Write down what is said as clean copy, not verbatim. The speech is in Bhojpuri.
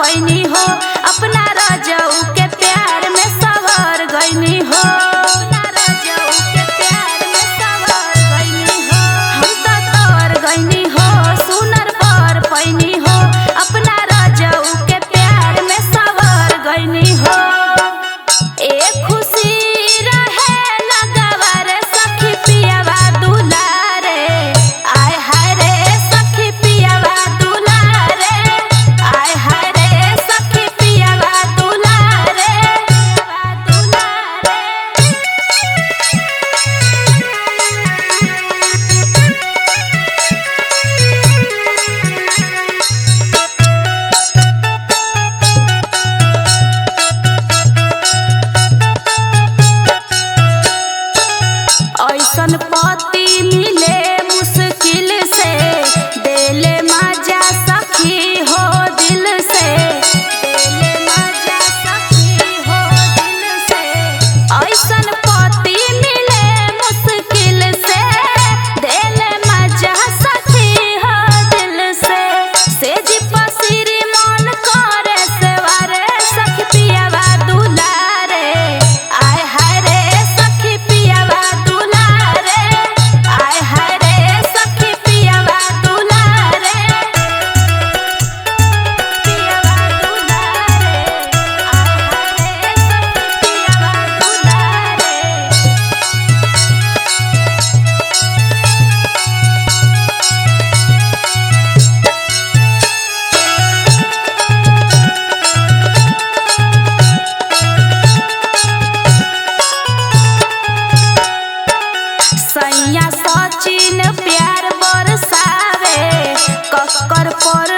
पैनी हो, अपना रजऊ के प्यार में सवर गईनी हो, अपना रजऊ के प्यार में सवर गईनी हो। हम तो तोर गईनी हो, सुनर बर पैनी हो, अपना रजऊ के प्यार में सवर गईनी हो। एक खुशी रहे लगवा रे सखी पियावा दुलारे, आय हाय रे सखी पियावा दुलारे, आय हाय रे सखी पियावा दुलारे, ऐसन पति मिले मुश्किल से, देले मजा सखी हो दिल से, देले मजा सखी हो दिल से। ऐसन पति मिले मुश्किल से, देले मजा सखी हो दिल से। सेज पसीरी मन करे सेवारे सखी पियावा दुलारे, आय हाय रे सखी पियावा दुलारे, आय हाय रे सखी पियावा दुलारे, पियावा दुलारे, आय हाय रे सखी पियावा दुलारे। सैया सचिन प्यार बरसावे, कक्कर पर